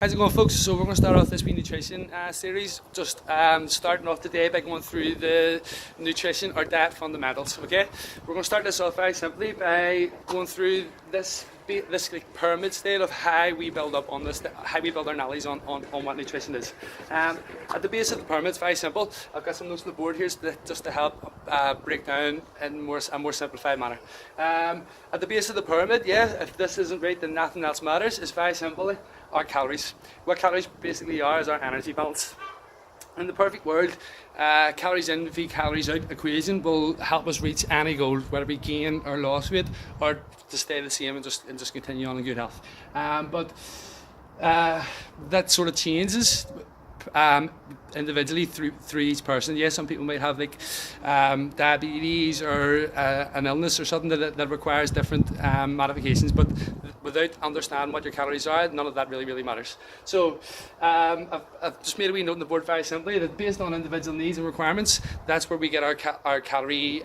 How's it going, folks? So we're going to start off this wee nutrition series, just starting off today by going through the nutrition or diet fundamentals. Okay, we're going to start this off very simply by going through this like pyramid style of how we build up on this, how we build our knowledge on what nutrition is. At the base of the pyramid, it's very simple. I've got some notes on the board here just to help break down in a more simplified manner. At the base of the pyramid, yeah, if this isn't right, then nothing else matters. It's very simple. Our calories. What calories basically are is our energy balance. In the perfect world, calories in v calories out equation will help us reach any goal, whether we gain or lose weight, or to stay the same and just continue on in good health. But that sort of changes individually through each person. Yes, some people might have like diabetes or an illness or something that requires different modifications, but without understanding what your calories are, none of that really matters. So I've just made a wee note on the board very simply that based on individual needs and requirements, that's where we get our calorie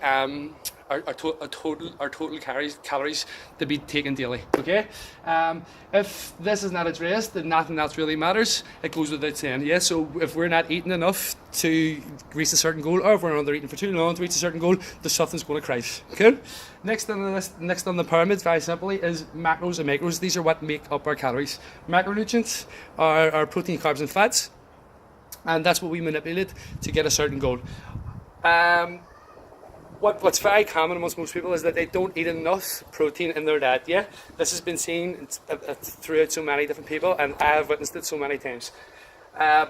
our total calories to be taken daily. Okay, if this is not addressed, then nothing else really matters. It goes without saying. Yeah, so if we're not eating enough to reach a certain goal, or if we're under eating for too long to reach a certain goal, the something's going to crash. Okay. Next on the list, next on the pyramid, very simply, is macros and macros. These are what make up our calories. Macronutrients are protein, carbs, and fats, and that's what we manipulate to get a certain goal. What's very common amongst most people is that they don't eat enough protein in their diet. Yeah, this has been seen throughout so many different people, and I have witnessed it so many times.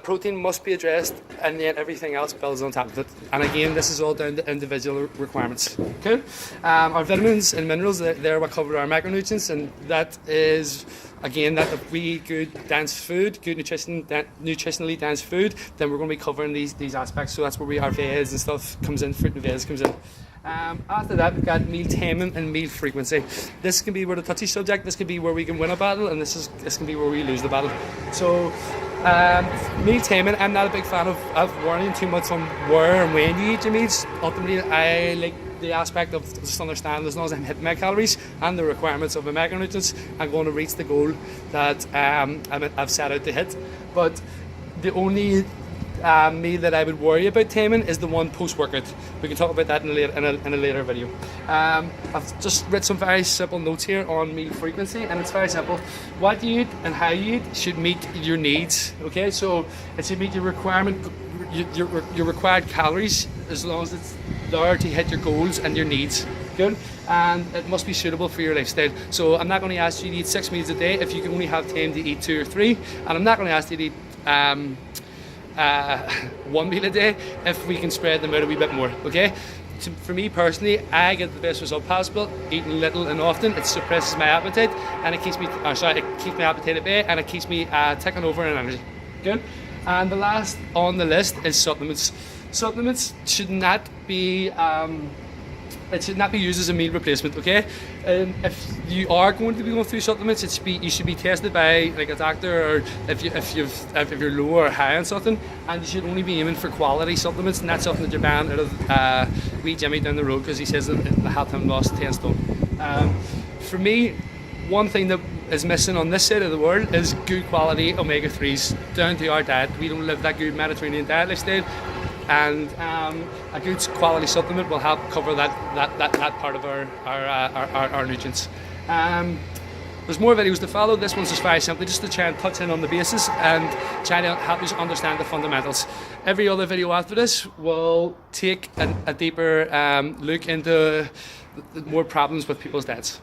Protein must be addressed, and then everything else builds on top of it. And again, this is all down to individual requirements. Okay, our vitamins and minerals, they're what cover our macronutrients, and that is, again, that if we good dense food, good nutritionally dense food, then we're going to be covering these aspects. So that's where our veg and stuff comes in, fruit and veg comes in. After that, we've got meal timing and meal frequency. This can be where the touchy subject. This can be where we can win a battle, and this can be where we lose the battle. So meal timing, I'm not a big fan of worrying too much on where and when you eat your meals. Ultimately, I like the aspect of just understanding as long as I'm hitting my calories and the requirements of my macronutrients, I'm going to reach the goal that I've set out to hit. But the only meal that I would worry about timing is the one post-workout. We can talk about that in a later video. I've just written some very simple notes here on meal frequency, and it's very simple. What you eat and how you eat should meet your needs. Okay, so it should meet your your required calories as long as it's there to hit your goals and your needs. Good. And it must be suitable for your lifestyle. So I'm not going to ask you to eat 6 meals a day if you can only have time to eat 2 or 3, and I'm not going to ask you to eat 1 meal a day if we can spread them out a wee bit more. Okay, so for me personally, I get the best result possible eating little and often. It suppresses my appetite, and it keeps me it keeps my appetite at bay, and it keeps me ticking over in energy. Good. And the last on the list is supplements. Supplements should not be it should not be used as a meal replacement. Okay, if you are going to be going through supplements, you should be tested by like a doctor, or if you're low or high on something, and you should only be aiming for quality supplements, not something that you're buying out of wee Jimmy down the road because he says that it'll help him lost 10 stone. For me, one thing that is missing on this side of the world is good quality omega-3s down to our diet. We don't live that good Mediterranean diet lifestyle, and a good quality supplement will help cover that part of our nutrients. There's more videos to follow. This one's just very simply just to try and touch in on the basis and try to help you understand the fundamentals. Every other video after this will take a deeper look into more problems with people's diets.